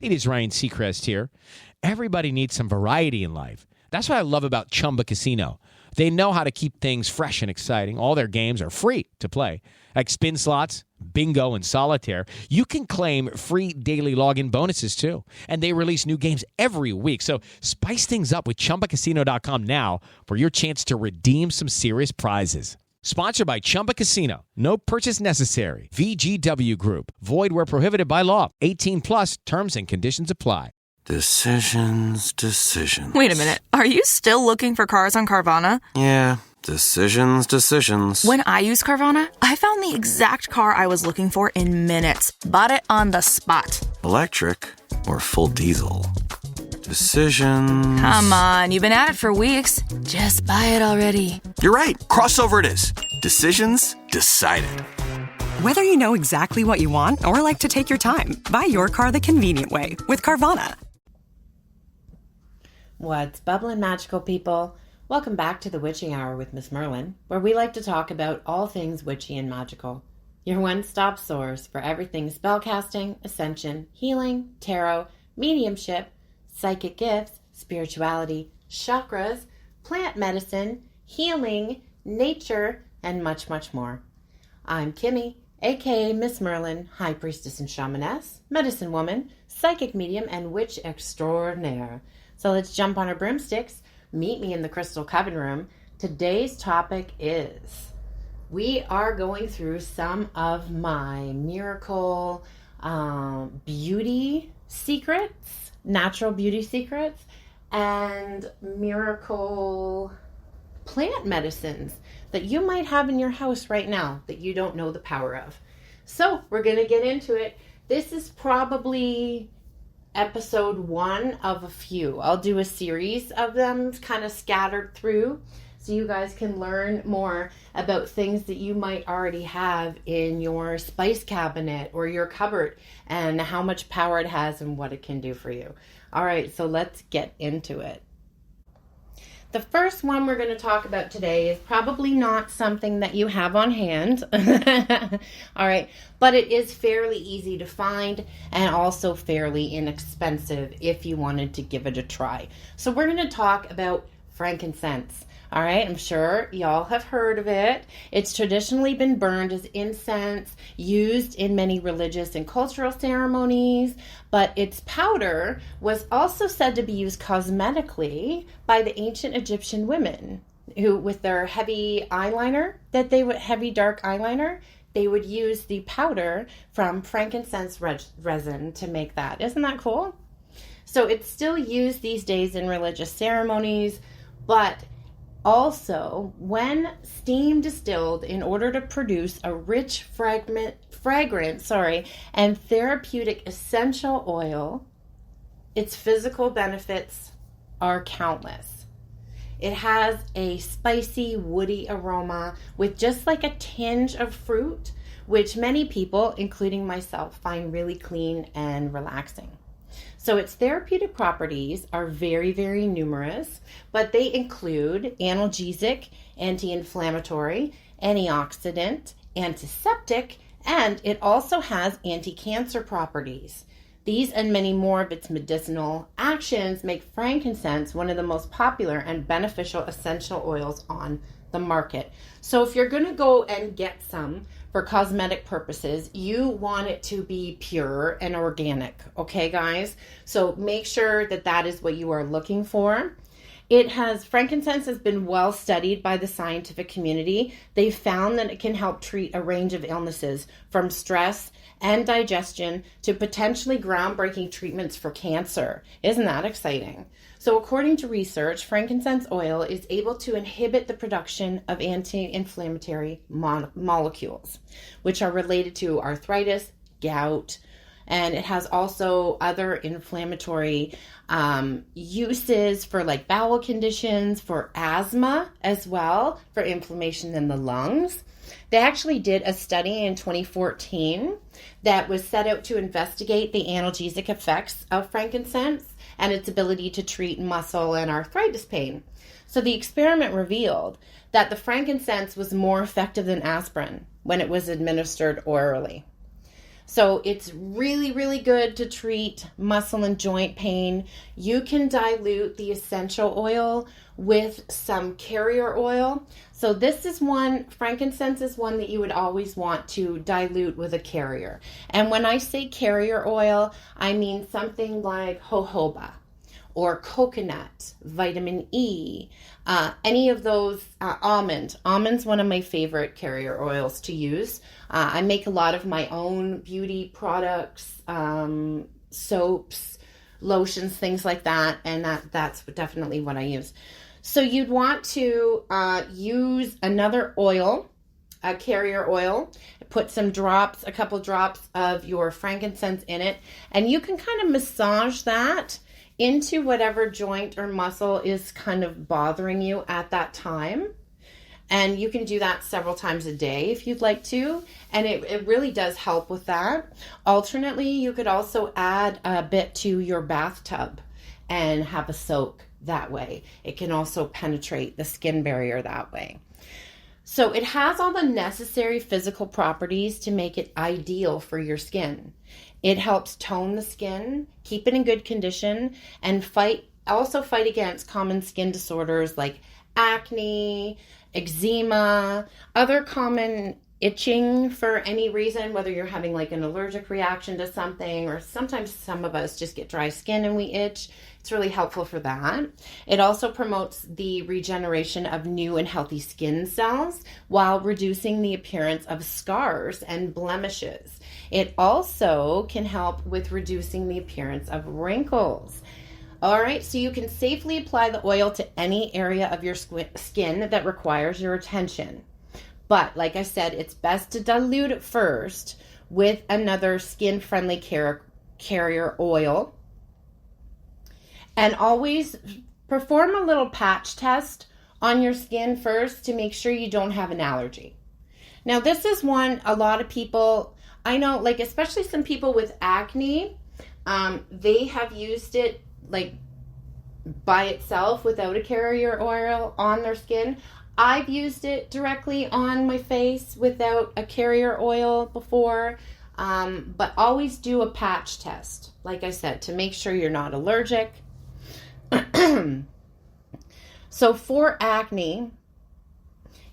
It is Ryan Seacrest here. Everybody needs some variety in life. That's what I love about Chumba Casino. They know how to keep things fresh and exciting. All their games are free to play, like spin slots, bingo, and solitaire. You can claim free daily login bonuses, too. And they release new games every week. So spice things up with ChumbaCasino.com now for your chance to redeem some serious prizes. Sponsored by Chumba Casino. No purchase necessary. VGW Group. Void where prohibited by law. 18 plus terms and conditions apply. Decisions. Wait a minute. Are you still looking for cars on Carvana? Yeah, decisions. When I used Carvana, I found the exact car I was looking for in minutes. Bought it on the spot. Electric or full diesel? Decisions. Come on, you've been at it for weeks. Just buy it already. You're right. Crossover it is. Decisions decided. Whether you know exactly what you want or like to take your time, buy your car the convenient way with Carvana. What's bubbling, magical people? Welcome back to the Witching Hour with Miss Merlin, where we like to talk about all things witchy and magical. Your one-stop source for everything spellcasting, ascension, healing, tarot, mediumship, psychic gifts, spirituality, chakras, plant medicine, healing, nature, and much, much more. I'm Kimmy, aka Miss Merlin, High Priestess and Shamaness, Medicine Woman, Psychic Medium, and Witch Extraordinaire. So let's jump on our broomsticks. Meet me in the Crystal Coven Room. Today's topic is, we are going through some of my miracle beauty secrets, natural beauty secrets, and miracle plant medicines that you might have in your house right now that you don't know the power of. So we're going to get into it. This is probably episode 1 of a few. I'll do a series of them kind of scattered through so you guys can learn more about things that you might already have in your spice cabinet or your cupboard and how much power it has and what it can do for you. All right, so let's get into it. The first one we're going to talk about today is probably not something that you have on hand. All right, but it is fairly easy to find and also fairly inexpensive if you wanted to give it a try. So we're going to talk about frankincense. All right, I'm sure y'all have heard of it. It's traditionally been burned as incense, used in many religious and cultural ceremonies, but its powder was also said to be used cosmetically by the ancient Egyptian women who, with their heavy eyeliner, heavy dark eyeliner, they would use the powder from frankincense resin to make that. Isn't that cool? So it's still used these days in religious ceremonies, but also, when steam distilled in order to produce a rich fragrant and therapeutic essential oil, its physical benefits are countless. It has a spicy, woody aroma with just like a tinge of fruit, which many people, including myself, find really clean and relaxing. So its therapeutic properties are very, very numerous, but they include analgesic, anti-inflammatory, antioxidant, antiseptic, and it also has anti-cancer properties. These and many more of its medicinal actions make frankincense one of the most popular and beneficial essential oils on the market. So if you're going to go and get some for cosmetic purposes, you want it to be pure and organic, okay, guys? So make sure that that is what you are looking for. Frankincense has been well studied by the scientific community. They found that it can help treat a range of illnesses from stress and digestion to potentially groundbreaking treatments for cancer. Isn't that exciting? So according to research, frankincense oil is able to inhibit the production of anti-inflammatory molecules, which are related to arthritis, gout, and it has also other inflammatory uses for like bowel conditions, for asthma as well, for inflammation in the lungs. They actually did a study in 2014 that was set out to investigate the analgesic effects of frankincense and its ability to treat muscle and arthritis pain. So the experiment revealed that the frankincense was more effective than aspirin when it was administered orally. So it's really, really good to treat muscle and joint pain. You can dilute the essential oil with some carrier oil. So this is one, frankincense is one that you would always want to dilute with a carrier. And when I say carrier oil, I mean something like jojoba or coconut, vitamin E, any of those, almond. Almond's one of my favorite carrier oils to use. I make a lot of my own beauty products, soaps, lotions, things like that, and that's definitely what I use. So you'd want to use another oil, a carrier oil, put some drops, a couple drops of your frankincense in it, and you can kind of massage that into whatever joint or muscle is kind of bothering you at that time. And you can do that several times a day if you'd like to. And it really does help with that. Alternately, you could also add a bit to your bathtub and have a soak that way. It can also penetrate the skin barrier that way. So it has all the necessary physical properties to make it ideal for your skin. It helps tone the skin, keep it in good condition, and fight against common skin disorders like acne, eczema, other common itching for any reason, whether you're having like an allergic reaction to something, or sometimes some of us just get dry skin and we itch. It's really helpful for that. It also promotes the regeneration of new and healthy skin cells while reducing the appearance of scars and blemishes. It also can help with reducing the appearance of wrinkles. All right, so you can safely apply the oil to any area of your skin that requires your attention. But like I said, it's best to dilute it first with another skin-friendly carrier oil. And always perform a little patch test on your skin first to make sure you don't have an allergy. Now, this is one a lot of people, I know, like especially some people with acne, they have used it like by itself without a carrier oil on their skin. I've used it directly on my face without a carrier oil before, but always do a patch test, like I said, to make sure you're not allergic. So for acne,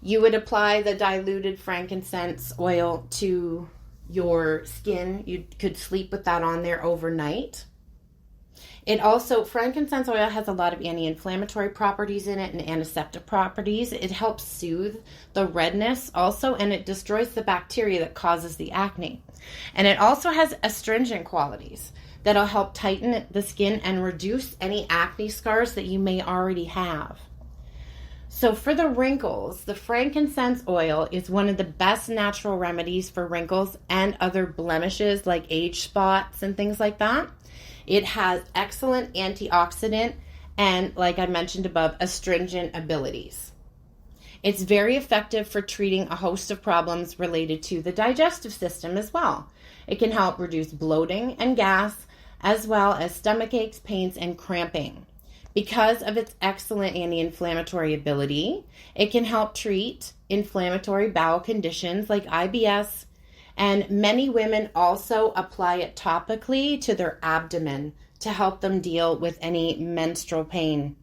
you would apply the diluted frankincense oil to your skin. You could sleep with that on there overnight. Frankincense oil has a lot of anti-inflammatory properties in it and antiseptic properties. It helps soothe the redness also, and it destroys the bacteria that causes the acne. And it also has astringent qualities that'll help tighten the skin and reduce any acne scars that you may already have. So for the wrinkles, the frankincense oil is one of the best natural remedies for wrinkles and other blemishes like age spots and things like that. It has excellent antioxidant and, like I mentioned above, astringent abilities. It's very effective for treating a host of problems related to the digestive system as well. It can help reduce bloating and gas, as well as stomach aches, pains, and cramping. Because of its excellent anti-inflammatory ability, it can help treat inflammatory bowel conditions like IBS, and many women also apply it topically to their abdomen to help them deal with any menstrual pain.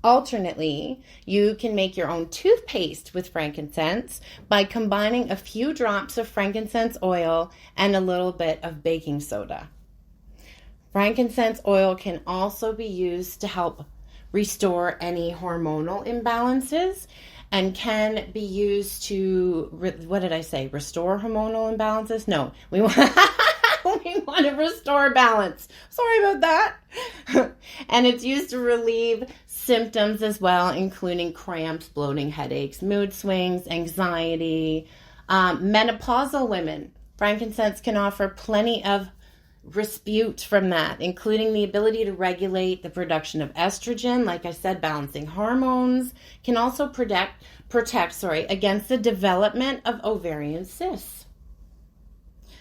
Alternately, you can make your own toothpaste with frankincense by combining a few drops of frankincense oil and a little bit of baking soda. Frankincense oil can also be used to help restore any hormonal imbalances and can be used to, restore hormonal imbalances? No, we want to restore balance. Sorry about that. And it's used to relieve symptoms as well, including cramps, bloating, headaches, mood swings, anxiety. Menopausal women, frankincense can offer plenty of respite from that, including the ability to regulate the production of estrogen, like I said, balancing hormones, can also protect against the development of ovarian cysts.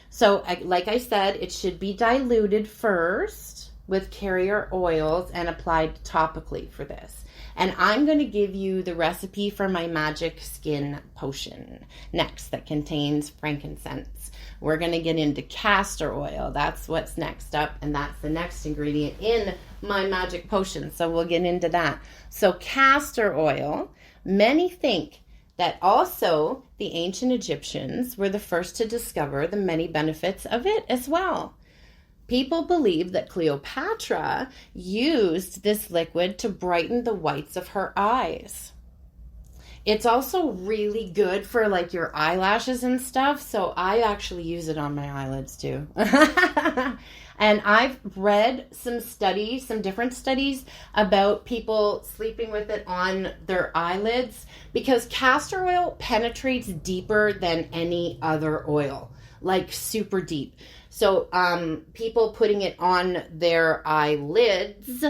So, like I said, it should be diluted first with carrier oils and applied topically for this. And I'm going to give you the recipe for my magic skin potion next that contains frankincense. We're going to get into castor oil. That's what's next up, and that's the next ingredient in my magic potion. So we'll get into that. So castor oil, many think that also the ancient Egyptians were the first to discover the many benefits of it as well. People believe that Cleopatra used this liquid to brighten the whites of her eyes. It's also really good for like your eyelashes and stuff, so I actually use it on my eyelids too. And I've read some different studies about people sleeping with it on their eyelids because castor oil penetrates deeper than any other oil, like super deep. So people putting it on their eyelids,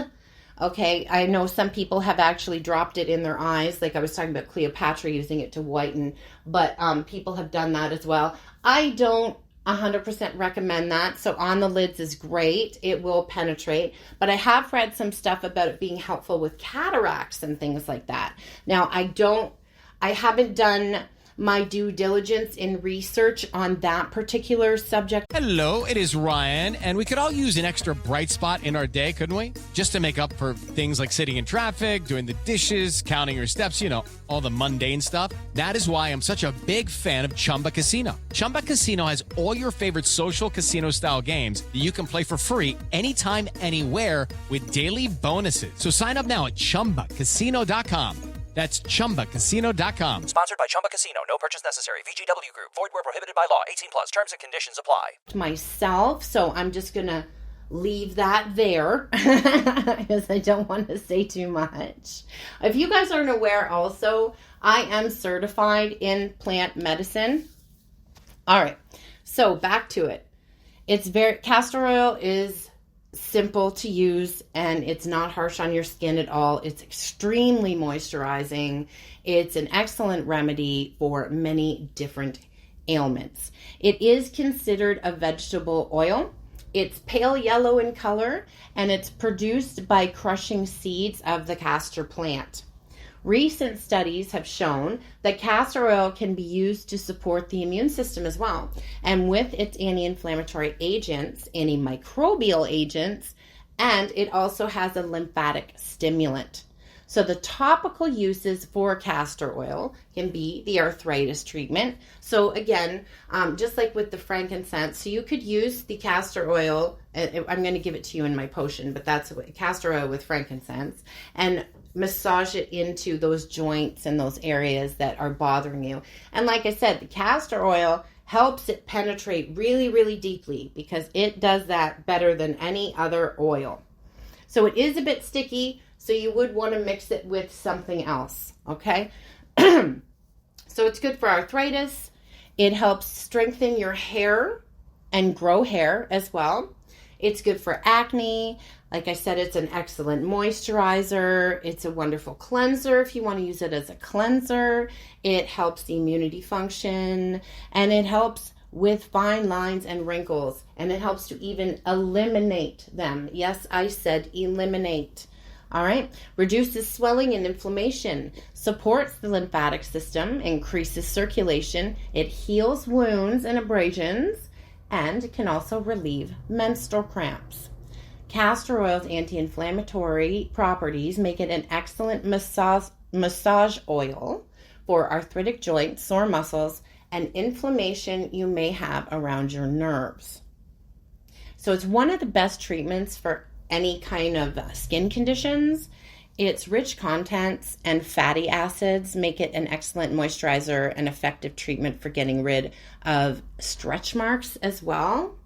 okay, I know some people have actually dropped it in their eyes, like I was talking about Cleopatra using it to whiten, but people have done that as well. I don't 100% recommend that. So on the lids is great. It will penetrate. But I have read some stuff about it being helpful with cataracts and things like that. Now, I haven't done my due diligence in research on that particular subject. Hello, it is Ryan, and we could all use an extra bright spot in our day, couldn't we? Just to make up for things like sitting in traffic, doing the dishes, counting your steps, all the mundane stuff. That is why I'm such a big fan of Chumba Casino. Chumba Casino has all your favorite social casino-style games that you can play for free anytime, anywhere with daily bonuses. So sign up now at ChumbaCasino.com. That's ChumbaCasino.com. Sponsored by Chumba Casino. No purchase necessary. VGW Group. Void where prohibited by law. 18 plus. Terms and conditions apply. Myself, so I'm just going to leave that there because I don't want to say too much. If you guys aren't aware also, I am certified in plant medicine. All right, so back to it. Castor oil is simple to use and it's not harsh on your skin at all. It's extremely moisturizing. It's an excellent remedy for many different ailments. It is considered a vegetable oil. It's pale yellow in color and it's produced by crushing seeds of the castor plant. Recent studies have shown that castor oil can be used to support the immune system as well. And with its anti-inflammatory agents, antimicrobial agents, and it also has a lymphatic stimulant. So the topical uses for castor oil can be the arthritis treatment. So again, just like with the frankincense, so you could use the castor oil, I'm going to give it to you in my potion, but that's castor oil with frankincense, and massage it into those joints and those areas that are bothering you. And like I said, the castor oil helps it penetrate really, really deeply because it does that better than any other oil. So it is a bit sticky, so you would want to mix it with something else, okay? So it's good for arthritis. It helps strengthen your hair and grow hair as well. It's good for acne. Like I said, it's an excellent moisturizer. It's a wonderful cleanser if you want to use it as a cleanser. It helps the immunity function, and it helps with fine lines and wrinkles, and it helps to even eliminate them. Yes, I said eliminate. All right. Reduces swelling and inflammation, supports the lymphatic system, increases circulation. It heals wounds and abrasions, and can also relieve menstrual cramps. Castor oil's anti-inflammatory properties make it an excellent massage oil for arthritic joints, sore muscles, and inflammation you may have around your nerves. So it's one of the best treatments for any kind of skin conditions. Its rich contents and fatty acids make it an excellent moisturizer and effective treatment for getting rid of stretch marks as well.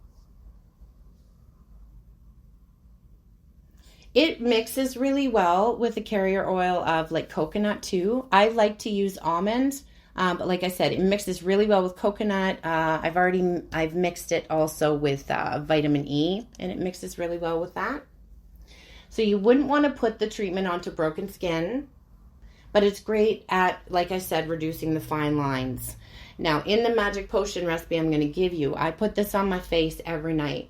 It mixes really well with the carrier oil of like coconut too. I like to use almond, but like I said, it mixes really well with coconut. I've mixed it also with vitamin E, and it mixes really well with that. So you wouldn't want to put the treatment onto broken skin, but it's great at, like I said, reducing the fine lines. Now, in the magic potion recipe I'm going to give you, I put this on my face every night,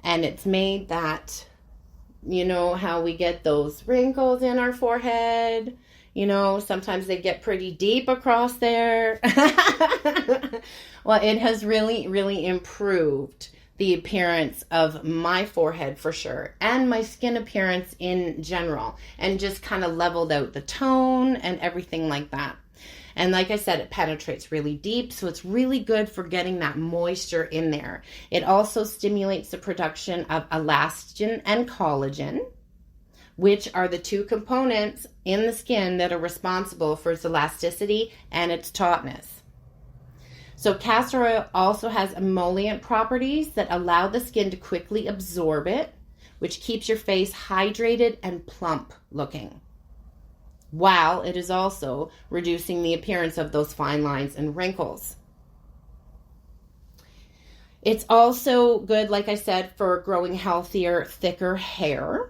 and it's made that You know how we get those wrinkles in our forehead? You know, sometimes they get pretty deep across there. Well, it has really, really improved the appearance of my forehead for sure, and my skin appearance in general, and just kind of leveled out the tone and everything like that. And like I said, it penetrates really deep, so it's really good for getting that moisture in there. It also stimulates the production of elastin and collagen, which are the two components in the skin that are responsible for its elasticity and its tautness. So castor oil also has emollient properties that allow the skin to quickly absorb it, which keeps your face hydrated and plump looking, while it is also reducing the appearance of those fine lines and wrinkles. It's also good, like I said, for growing healthier, thicker hair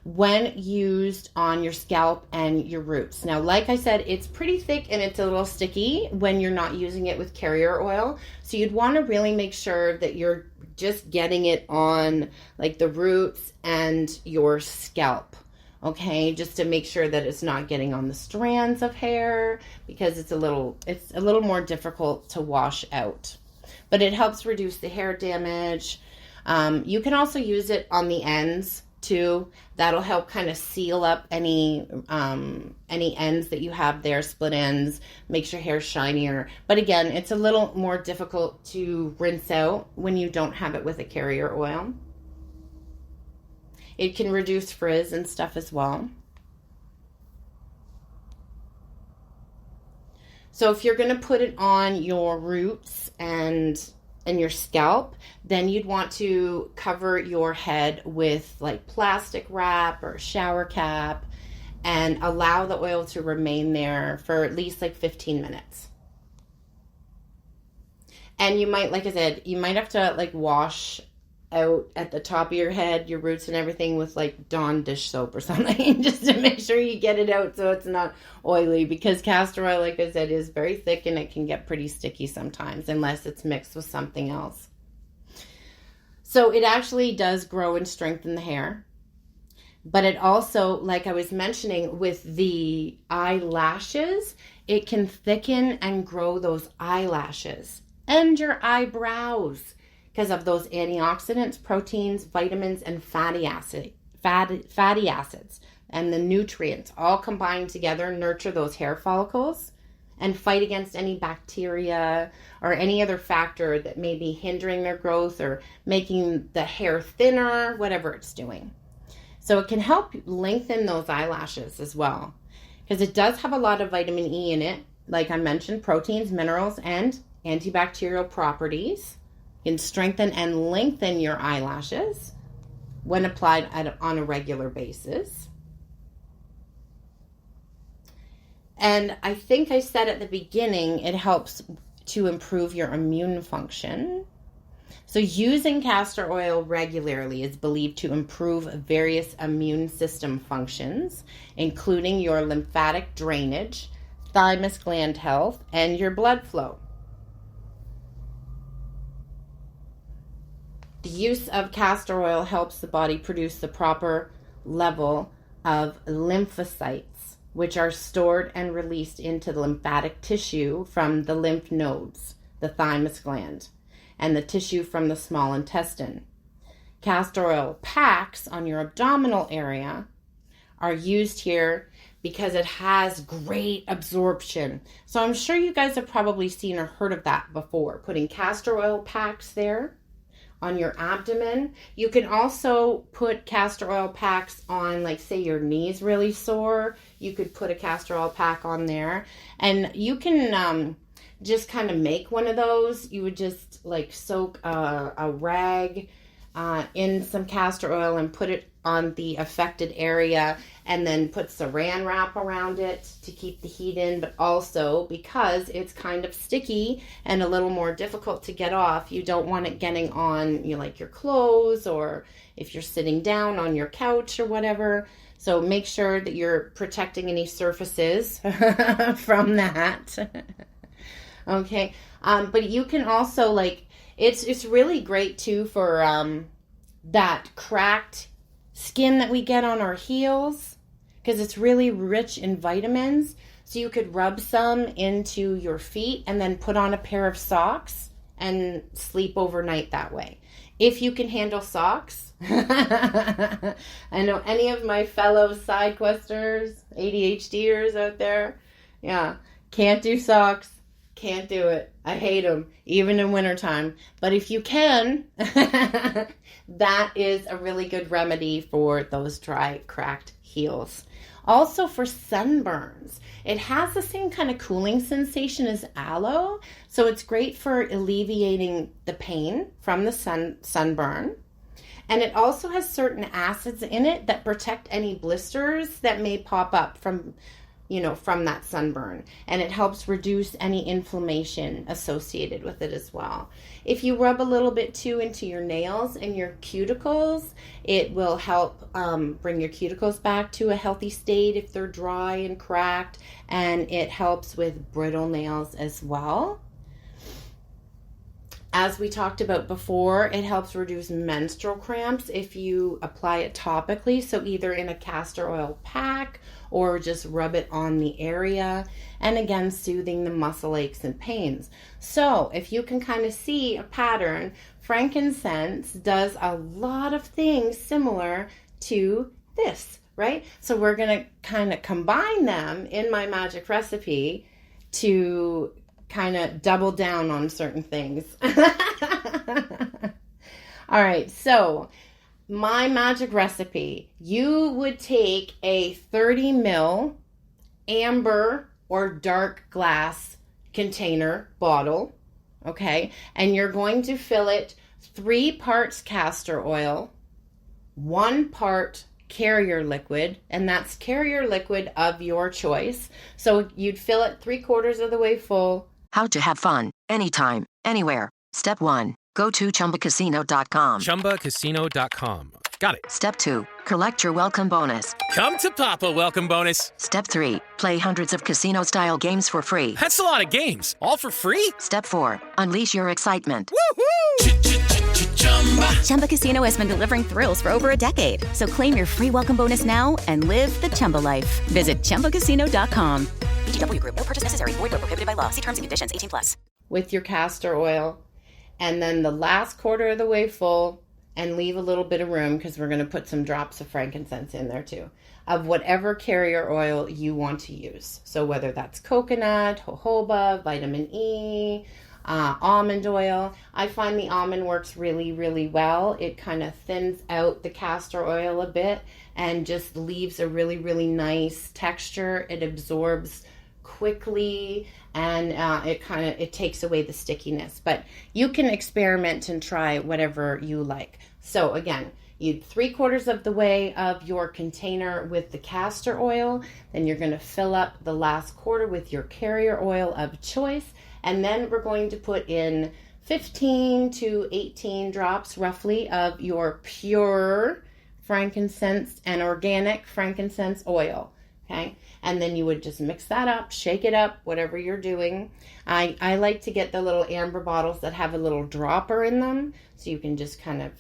when used on your scalp and your roots. Now, like I said, it's pretty thick and it's a little sticky when you're not using it with carrier oil. So you'd want to really make sure that you're just getting it on like the roots and your scalp. Okay, just to make sure that it's not getting on the strands of hair, because it's a little more difficult to wash out. But it helps reduce the hair damage. You can also use it on the ends too. That'll help kind of seal up any ends that you have there, split ends, makes your hair shinier. But again, it's a little more difficult to rinse out when you don't have it with a carrier oil. It can reduce frizz and stuff as well. So if you're going to put it on your roots and your scalp, then you'd want to cover your head with like plastic wrap or shower cap and allow the oil to remain there for at least like 15 minutes. And you might, like I said, you might have to like wash out at the top of your head, your roots and everything with like Dawn dish soap or something, just to make sure you get it out so it's not oily, because castor oil, like I said, is very thick and it can get pretty sticky sometimes unless it's mixed with something else. So it actually does grow and strengthen the hair, but it also, like I was mentioning with the eyelashes, it can thicken and grow those eyelashes and your eyebrows, because of those antioxidants, proteins, vitamins, and fatty acids, and the nutrients all combined together nurture those hair follicles and fight against any bacteria or any other factor that may be hindering their growth or making the hair thinner, whatever it's doing. So it can help lengthen those eyelashes as well, because it does have a lot of vitamin E in it, like I mentioned, proteins, minerals, and antibacterial properties. Can strengthen and lengthen your eyelashes when applied on a regular basis. And I think I said at the beginning, it helps to improve your immune function. So using castor oil regularly is believed to improve various immune system functions, including your lymphatic drainage, thymus gland health, and your blood flow. The use of castor oil helps the body produce the proper level of lymphocytes, which are stored and released into the lymphatic tissue from the lymph nodes, the thymus gland, and the tissue from the small intestine. Castor oil packs on your abdominal area are used here because it has great absorption. So I'm sure you guys have probably seen or heard of that before, putting castor oil packs there on your abdomen. You can also put castor oil packs on, like, say your knee's really sore. You could put a castor oil pack on there, and you can just kind of make one of those. You would just like soak a rag in some castor oil and put it on the affected area, and then put saran wrap around it to keep the heat in. But also, because it's kind of sticky and a little more difficult to get off, you don't want it getting on, you know, like your clothes, or if you're sitting down on your couch or whatever. So make sure that you're protecting any surfaces from that. Okay. But you can also, like, it's really great too for that cracked skin that we get on our heels, because it's really rich in vitamins. So you could rub some into your feet and then put on a pair of socks and sleep overnight that way. If you can handle socks. I know any of my fellow side questers, ADHDers out there, can't do socks, can't do it. I hate them, even in wintertime. But if you can, that is a really good remedy for those dry, cracked heels. Also for sunburns, it has the same kind of cooling sensation as aloe, so it's great for alleviating the pain from the sunburn. And it also has certain acids in it that protect any blisters that may pop up from that sunburn. And it helps reduce any inflammation associated with it as well. If you rub a little bit too into your nails and your cuticles, it will help bring your cuticles back to a healthy state if they're dry and cracked. And it helps with brittle nails as well. As we talked about before, it helps reduce menstrual cramps if you apply it topically. So either in a castor oil pack or just rub it on the area. And again, soothing the muscle aches and pains. So if you can kind of see a pattern, frankincense does a lot of things similar to this, right? So we're going to kind of combine them in my magic recipe to kind of double down on certain things. All right, so my magic recipe, you would take a 30 ml amber or dark glass container bottle, okay? And you're going to fill it 3 parts castor oil, 1 part carrier liquid, and that's carrier liquid of your choice. So you'd fill it 3/4 of the way full. How to have fun, anytime, anywhere. Step 1. Go to ChumbaCasino.com. ChumbaCasino.com. Got it. Step 2. Collect your welcome bonus. Come to Papa welcome bonus. Step 3. Play hundreds of casino-style games for free. That's a lot of games. All for free? Step 4. Unleash your excitement. Woohoo! Chumba Casino has been delivering thrills for over a decade. So claim your free welcome bonus now and live the Chumba life. Visit ChumbaCasino.com. VGW Group. No purchase necessary. Void where prohibited by law. See terms and conditions. 18+. With your castor oil, and then the last 1/4 of the way full, and leave a little bit of room because we're going to put some drops of frankincense in there too, of whatever carrier oil you want to use. So whether that's coconut, jojoba, vitamin E, almond oil. I find the almond works really, really well. It kind of thins out the castor oil a bit and just leaves a really, really nice texture. It absorbs quickly, and it takes away the stickiness. But you can experiment and try whatever you like. So again, you'd 3/4 of the way of your container with the castor oil. Then you're going to fill up the last 1/4 with your carrier oil of choice. And then we're going to put in 15 to 18 drops roughly of your pure frankincense and organic frankincense oil. Okay. And then you would just mix that up, shake it up, whatever you're doing. I like to get the little amber bottles that have a little dropper in them. So you can just kind of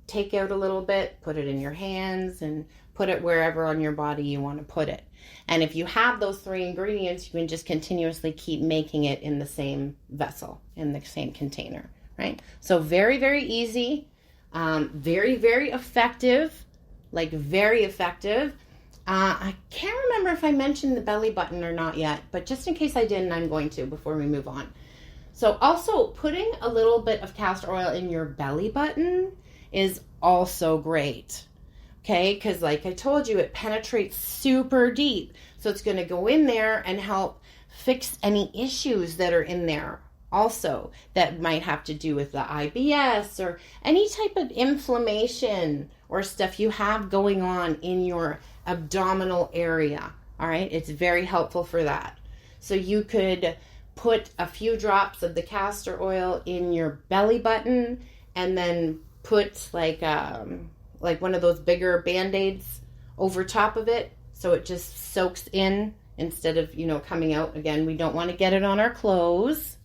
take out a little bit, put it in your hands, and put it wherever on your body you want to put it. And if you have those 3 ingredients, you can just continuously keep making it in the same vessel, in the same container, right? So very, very easy, very, very effective, like very effective. I can't remember if I mentioned the belly button or not yet, but just in case I didn't, I'm going to before we move on. So also putting a little bit of castor oil in your belly button is also great. Okay, because like I told you, it penetrates super deep. So it's going to go in there and help fix any issues that are in there also that might have to do with the IBS or any type of inflammation or stuff you have going on in your abdominal area. All right, it's very helpful for that. So you could put a few drops of the castor oil in your belly button and then put like one of those bigger Band-Aids over top of it so it just soaks in instead of, coming out. Again, we don't want to get it on our clothes.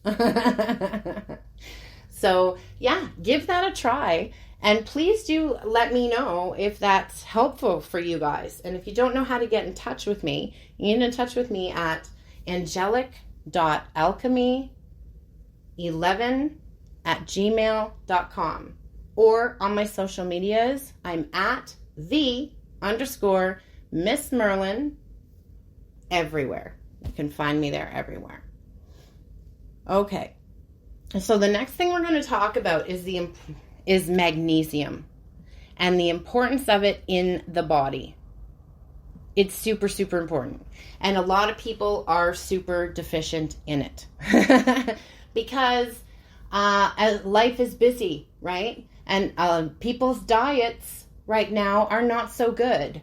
So, yeah, give that a try. And please do let me know if that's helpful for you guys. And if you don't know how to get in touch with me, you can get in touch with me at angelic.alchemy11@gmail.com. Or on my social medias, I'm at _Miss Merlin everywhere. You can find me there everywhere. Okay. So the next thing we're going to talk about is magnesium and the importance of it in the body. It's super, super important. And a lot of people are super deficient in it because life is busy, right? And people's diets right now are not so good.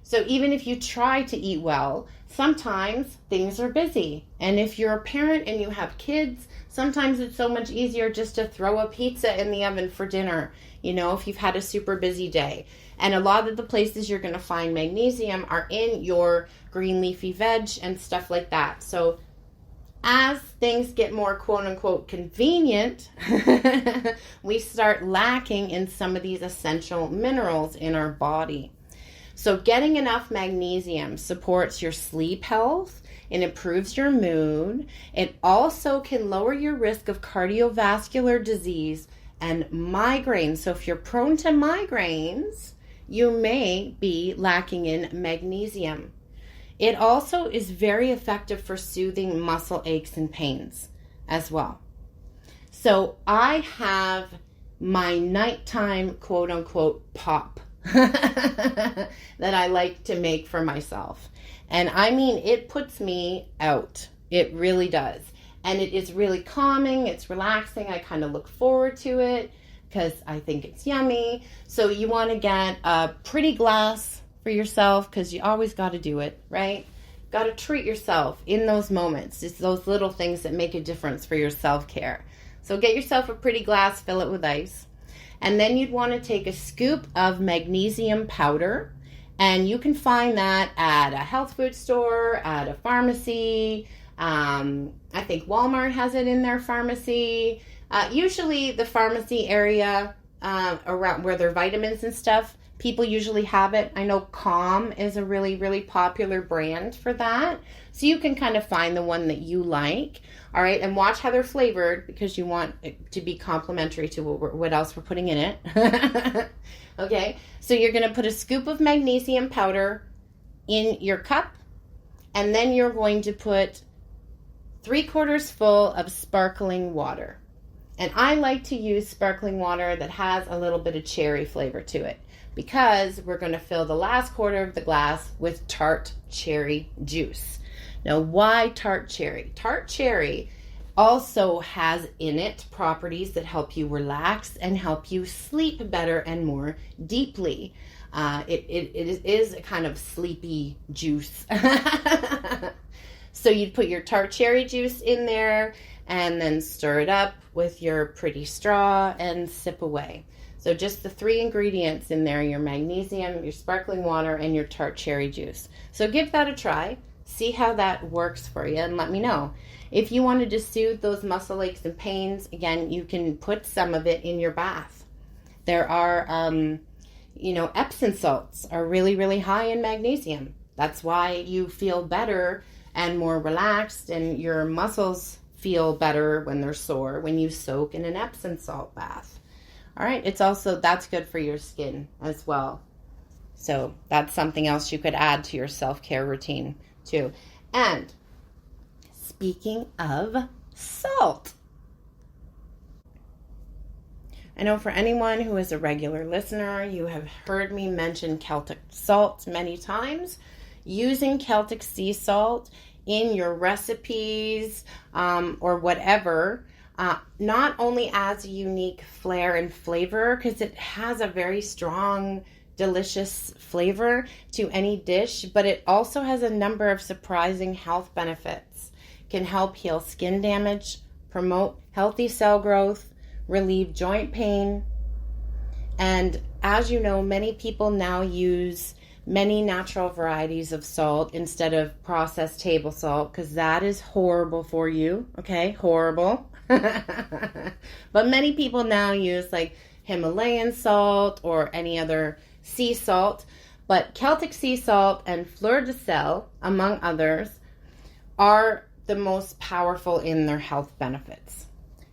So even if you try to eat well, sometimes things are busy. And if you're a parent and you have kids, sometimes it's so much easier just to throw a pizza in the oven for dinner, if you've had a super busy day. And a lot of the places you're going to find magnesium are in your green leafy veg and stuff like that. So as things get more quote unquote convenient, we start lacking in some of these essential minerals in our body. So getting enough magnesium supports your sleep health. It improves your mood. It also can lower your risk of cardiovascular disease and migraines. So if you're prone to migraines, you may be lacking in magnesium. It also is very effective for soothing muscle aches and pains as well. So I have my nighttime quote unquote pop that I like to make for myself. And I mean, it puts me out. It really does. And it is really calming. It's relaxing. I kind of look forward to it because I think it's yummy. So you want to get a pretty glass for yourself because you always got to do it, right? Got to treat yourself in those moments. It's those little things that make a difference for your self-care. So get yourself a pretty glass, fill it with ice. And then you'd want to take a scoop of magnesium powder. And you can find that at a health food store, at a pharmacy. I think Walmart has it in their pharmacy. Usually the pharmacy area around where there are vitamins and stuff, people usually have it. I know Calm is a really, really popular brand for that. So you can kind of find the one that you like. All right. And watch how they're flavored because you want it to be complementary to what else we're putting in it. Okay. So you're going to put a scoop of magnesium powder in your cup. And then you're going to put 3/4 full of sparkling water. And I like to use sparkling water that has a little bit of cherry flavor to it because we're going to fill the last quarter of the glass with tart cherry juice. Now, why tart cherry? Tart cherry also has in it properties that help you relax and help you sleep better and more deeply. It is a kind of sleepy juice. So you'd put your tart cherry juice in there and then stir it up with your pretty straw and sip away. So just the 3 ingredients in there, your magnesium, your sparkling water, and your tart cherry juice. So give that a try. See how that works for you and let me know. If you wanted to soothe those muscle aches and pains, again, you can put some of it in your bath. There are, Epsom salts are really, really high in magnesium. That's why you feel better and more relaxed and your muscles feel better when they're sore when you soak in an Epsom salt bath. All right, that's good for your skin as well. So that's something else you could add to your self-care routine too. And speaking of salt, I know for anyone who is a regular listener, you have heard me mention Celtic salt many times. Using Celtic sea salt in your recipes or whatever, not only adds a unique flair and flavor because it has a very strong, delicious flavor to any dish, but it also has a number of surprising health benefits. Can help heal skin damage, promote healthy cell growth, relieve joint pain. And as you know, many people now use many natural varieties of salt instead of processed table salt because that is horrible for you. Okay, horrible. But many people now use like Himalayan salt or any other sea salt. But Celtic sea salt and fleur de sel, among others, are the most powerful in their health benefits.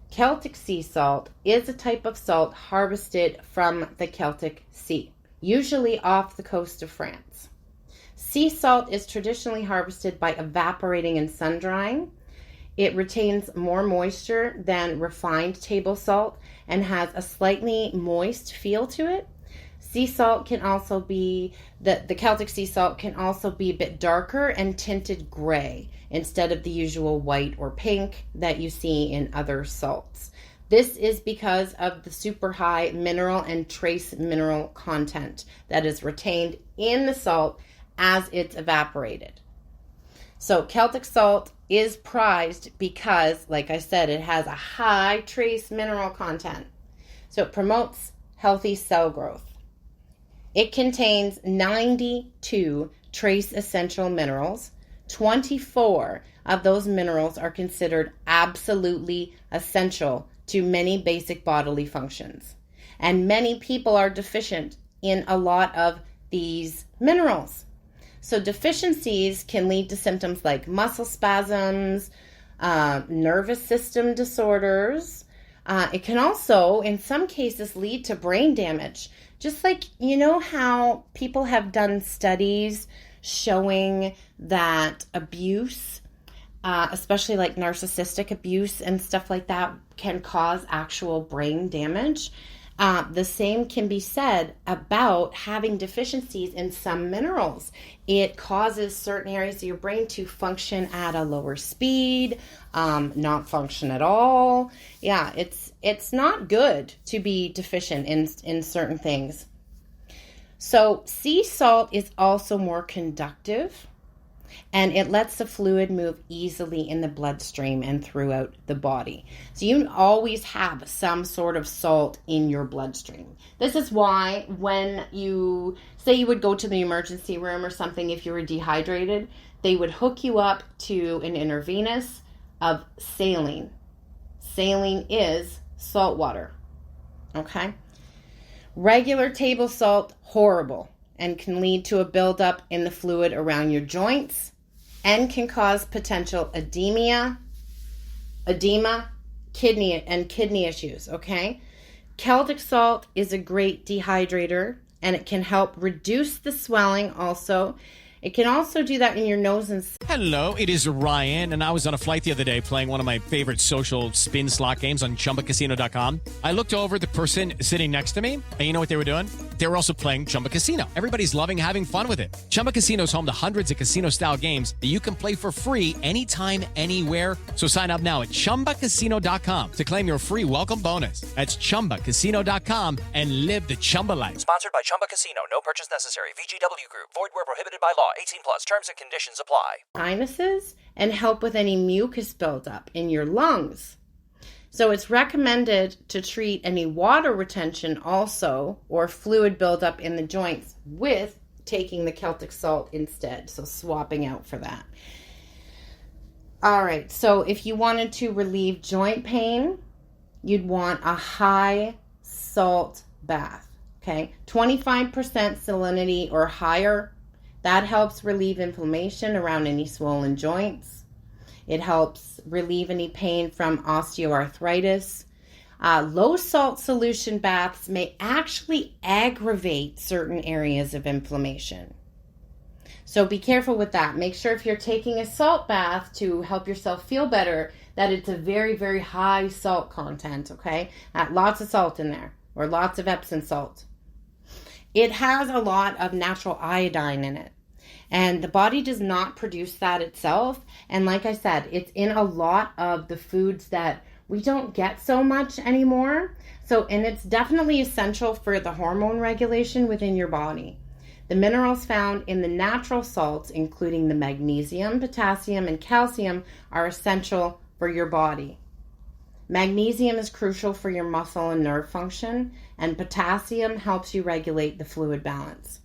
Celtic sea salt is a type of salt harvested from the Celtic Sea, usually off the coast of France. Sea salt is traditionally harvested by evaporating and sun-drying. It retains more moisture than refined table salt and has a slightly moist feel to it. Sea salt can also be, the Celtic sea salt can also be a bit darker and tinted gray instead of the usual white or pink that you see in other salts. This is because of the super high mineral and trace mineral content that is retained in the salt as it's evaporated. So Celtic salt is prized because, like I said, it has a high trace mineral content. So it promotes healthy cell growth. It contains 92 trace essential minerals. 24 of those minerals are considered absolutely essential to many basic bodily functions. And many people are deficient in a lot of these minerals. So deficiencies can lead to symptoms like muscle spasms, nervous system disorders. It can also, in some cases, lead to brain damage. Just like, you know how people have done studies showing that abuse, especially like narcissistic abuse and stuff like that, can cause actual brain damage. The same can be said about having deficiencies in some minerals. It causes certain areas of your brain to function at a lower speed, not function at all. Yeah, it's not good to be deficient in certain things. So sea salt is also more conductive, and it lets the fluid move easily in the bloodstream and throughout the body. So you always have some sort of salt in your bloodstream. This is why when you say you would go to the emergency room or something if you were dehydrated, they would hook you up to an intravenous of saline. Saline is salt water. Okay? Regular table salt, horrible, and can lead to a buildup in the fluid around your joints and can cause potential edema, kidney issues, okay? Celtic salt is a great dehydrator, and it can help reduce the swelling also. It can also do that in your nose and... Hello, it is Ryan, and I was on a flight the other day playing one of my favorite social spin slot games on ChumbaCasino.com. I looked over at the person sitting next to me, and you know what they were doing? They were also playing Chumba Casino. Everybody's loving having fun with it. Chumba Casino is home to hundreds of casino-style games that you can play for free anytime, anywhere. So sign up now at ChumbaCasino.com to claim your free welcome bonus. That's ChumbaCasino.com and live the Chumba life. Sponsored by Chumba Casino. No purchase necessary. VGW Group. Void where prohibited by law. 18 plus. Terms and conditions apply. Sinuses and help with any mucus buildup in your lungs. So it's recommended to treat any water retention also, or fluid buildup in the joints, with taking the Celtic salt instead. So swapping out for that. All right. So if you wanted to relieve joint pain, you'd want a high salt bath. Okay. 25% salinity or higher. That helps relieve inflammation around any swollen joints. It helps relieve any pain from osteoarthritis. Low salt solution baths may actually aggravate certain areas of inflammation. So be careful with that. Make sure if you're taking a salt bath to help yourself feel better, that it's a very, very high salt content, okay? Lots of salt in there, or lots of Epsom salt. It has a lot of natural iodine in it, and the body does not produce that itself. And like I said, it's in a lot of the foods that we don't get so much anymore. So, and it's definitely essential for the hormone regulation within your body. The minerals found in the natural salts, including the magnesium, potassium, and calcium, are essential for your body. Magnesium is crucial for your muscle and nerve function, and potassium helps you regulate the fluid balance.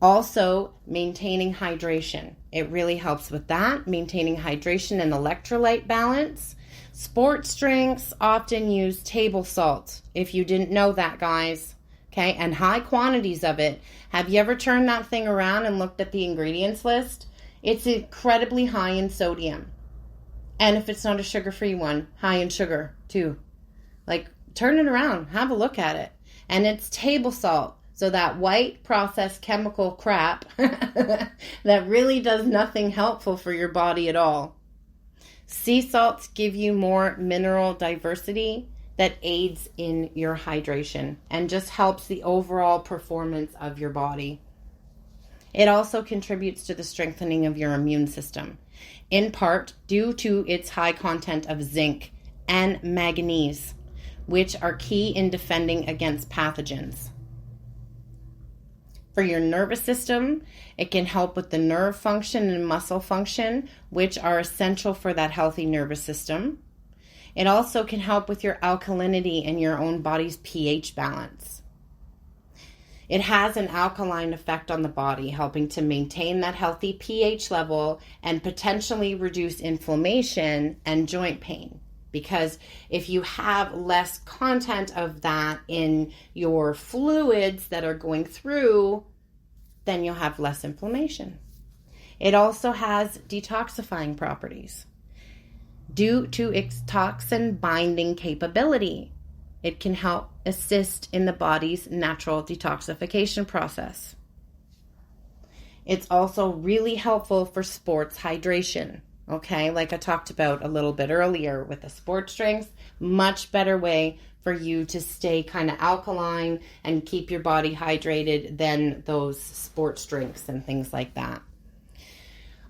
Also, maintaining hydration. It really helps with that, maintaining hydration and electrolyte balance. Sports drinks often use table salt, if you didn't know that, guys. Okay, and high quantities of it. Have you ever turned that thing around and looked at the ingredients list? It's incredibly high in sodium. And if it's not a sugar-free one, high in sugar too. Like, turn it around, have a look at it. And it's table salt. So that white processed chemical crap that really does nothing helpful for your body at all. Sea salts give you more mineral diversity that aids in your hydration and just helps the overall performance of your body. It also contributes to the strengthening of your immune system, in part due to its high content of zinc and manganese, which are key in defending against pathogens. For your nervous system, it can help with the nerve function and muscle function, which are essential for that healthy nervous system. It also can help with your alkalinity and your own body's pH balance. It has an alkaline effect on the body, helping to maintain that healthy pH level and potentially reduce inflammation and joint pain. Because if you have less content of that in your fluids that are going through, then you'll have less inflammation. It also has detoxifying properties. Due to its toxin binding capability, it can help assist in the body's natural detoxification process. It's also really helpful for sports hydration. Okay, like I talked about a little bit earlier with the sports drinks, much better way for you to stay kind of alkaline and keep your body hydrated than those sports drinks and things like that.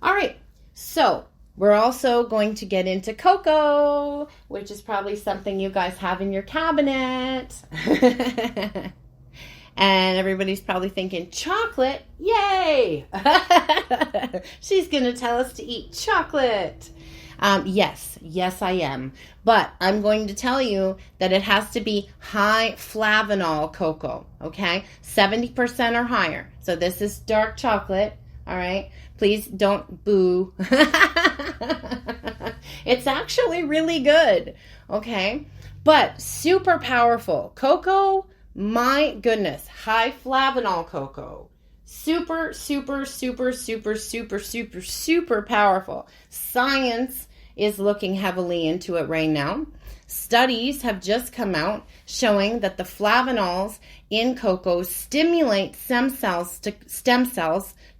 All right, so we're also going to get into cocoa, which is probably something you guys have in your cabinet. And everybody's probably thinking, chocolate, yay! She's going to tell us to eat chocolate. Yes, I am. But I'm going to tell you that it has to be high flavanol cocoa, okay? 70% or higher. So this is dark chocolate, all right? Please don't boo. It's actually really good, okay? But super powerful. Cocoa, my goodness, high flavanol cocoa. Super, super, super, super, super, super, super powerful. Science is looking heavily into it right now. Studies have just come out showing that the flavanols in cocoa stimulate stem cells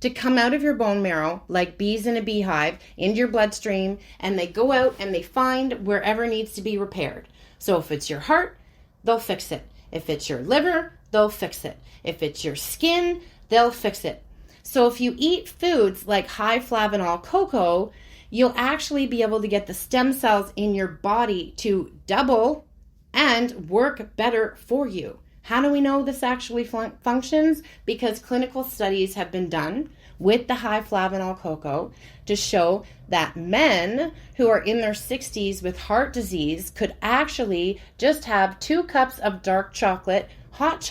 to come out of your bone marrow like bees in a beehive into your bloodstream, and they go out and they find wherever needs to be repaired. So if it's your heart, they'll fix it. If it's your liver, they'll fix it. If it's your skin, they'll fix it. So if you eat foods like high flavanol cocoa, you'll actually be able to get the stem cells in your body to double and work better for you. How do we know this actually functions? Because clinical studies have been done with the high flavanol cocoa to show that men who are in their 60s with heart disease could actually just have 2 cups of dark chocolate, hot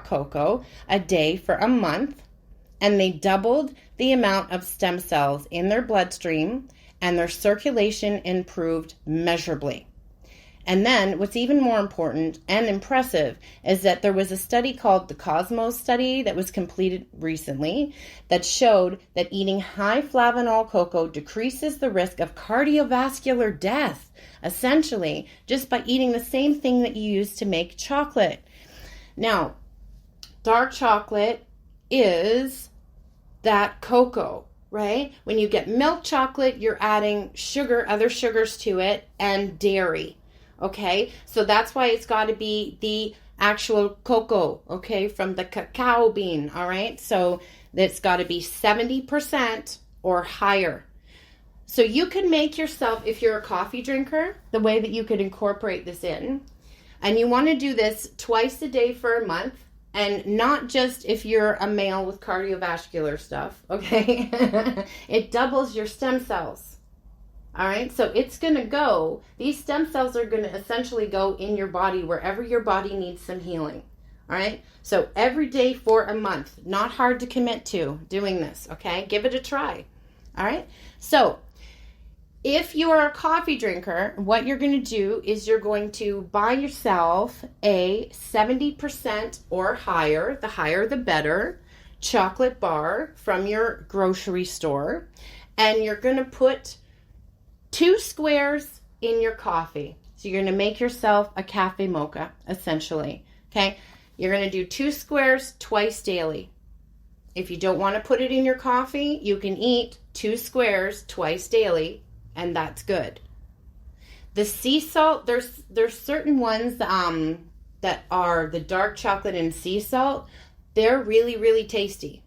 cocoa a day for a month, and they doubled the amount of stem cells in their bloodstream, and their circulation improved measurably. And then what's even more important and impressive is that there was a study called the Cosmos study that was completed recently that showed that eating high flavanol cocoa decreases the risk of cardiovascular death, essentially, just by eating the same thing that you use to make chocolate. Now, dark chocolate is that cocoa, right? When you get milk chocolate, you're adding sugar, other sugars to it, and dairy. Okay, so that's why it's got to be the actual cocoa, okay, from the cacao bean, all right? So it's got to be 70% or higher. So you can make yourself, if you're a coffee drinker, the way that you could incorporate this in, and you want to do this twice a day for a month, and not just if you're a male with cardiovascular stuff, okay? It doubles your stem cells. All right, so it's going to go, these stem cells are going to essentially go in your body wherever your body needs some healing. All right. So every day for a month. Not hard to commit to doing this. Okay. Give it a try. All right. So if you are a coffee drinker, what you're going to do is you're going to buy yourself a 70% or higher, the higher the better, chocolate bar from your grocery store. And you're going to put 2 squares in your coffee. So you're going to make yourself a cafe mocha, essentially. Okay. You're going to do 2 squares twice daily. If you don't want to put it in your coffee, you can eat 2 squares twice daily. And that's good. The sea salt, there's certain ones that are the dark chocolate and sea salt. They're really, really tasty.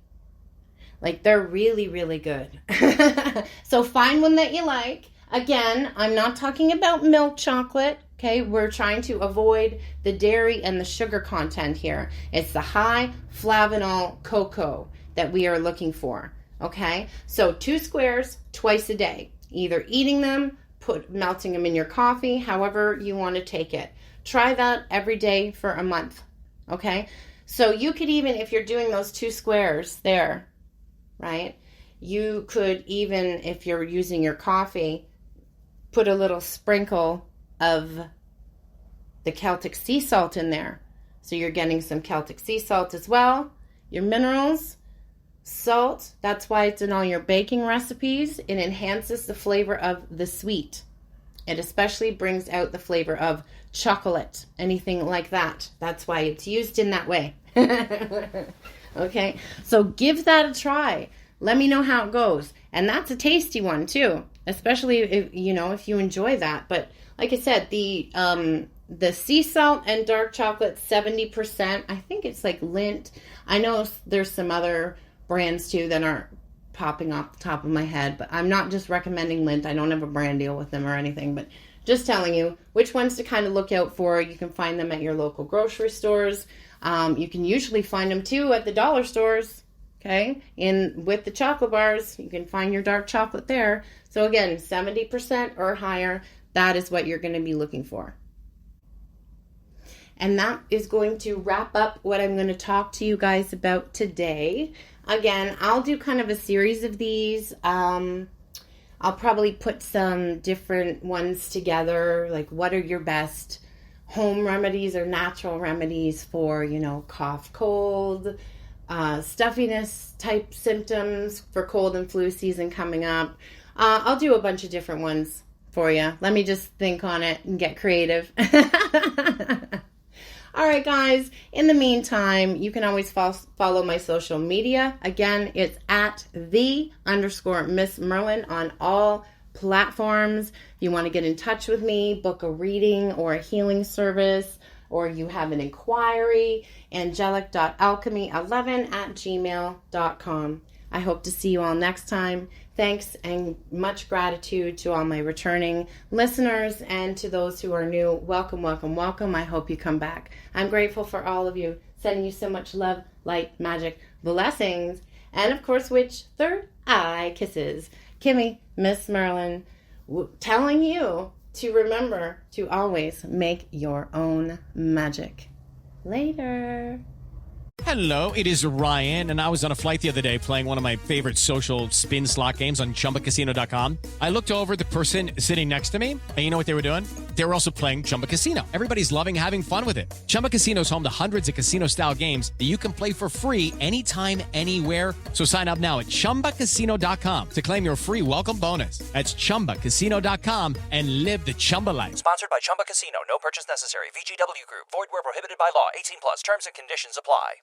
Like, they're really, really good. So find one that you like. Again, I'm not talking about milk chocolate. Okay, we're trying to avoid the dairy and the sugar content here. It's the high flavanol cocoa that we are looking for. Okay, so 2 squares twice a day. Either eating them, melting them in your coffee, however you want to take it. Try that every day for a month, okay? So you could even, if you're doing those 2 squares there, right? You could even, if you're using your coffee, put a little sprinkle of the Celtic sea salt in there. So you're getting some Celtic sea salt as well. Your minerals. Salt, that's why it's in all your baking recipes. It enhances the flavor of the sweet. It especially brings out the flavor of chocolate, anything like that. That's why it's used in that way. Okay, so give that a try. Let me know how it goes. And that's a tasty one too, especially if you enjoy that. But like I said, the sea salt and dark chocolate, 70%. I think it's like Lindt. I know there's some other brands too that aren't popping off the top of my head, but I'm not just recommending Lindt. I don't have a brand deal with them or anything, but just telling you which ones to kind of look out for. You can find them at your local grocery stores. You can usually find them too at the dollar stores. Okay, with the chocolate bars, you can find your dark chocolate there. So again, 70% or higher, that is what you're going to be looking for. And that is going to wrap up what I'm going to talk to you guys about today. Again, I'll do kind of a series of these. I'll probably put some different ones together, like what are your best home remedies or natural remedies for, cough, cold, stuffiness type symptoms for cold and flu season coming up. I'll do a bunch of different ones for you. Let me just think on it and get creative. All right, guys. In the meantime, you can always follow my social media. Again, it's at @Miss Merlin on all platforms. If you want to get in touch with me, book a reading or a healing service, or you have an inquiry, angelic.alchemy11@gmail.com. I hope to see you all next time. Thanks and much gratitude to all my returning listeners, and to those who are new. Welcome, welcome, welcome. I hope you come back. I'm grateful for all of you. Sending you so much love, light, magic, blessings, and of course, third eye kisses. Kimmy, Miss Merlin, telling you to remember to always make your own magic. Later. Hello, it is Ryan, and I was on a flight the other day playing one of my favorite social spin slot games on ChumbaCasino.com. I looked over the person sitting next to me, and you know what they were doing? They were also playing Chumba Casino. Everybody's loving having fun with it. Chumba Casino is home to hundreds of casino-style games that you can play for free anytime, anywhere. So sign up now at ChumbaCasino.com to claim your free welcome bonus. That's ChumbaCasino.com and live the Chumba life. Sponsored by Chumba Casino. No purchase necessary. VGW Group. Void where prohibited by law. 18+. Terms and conditions apply.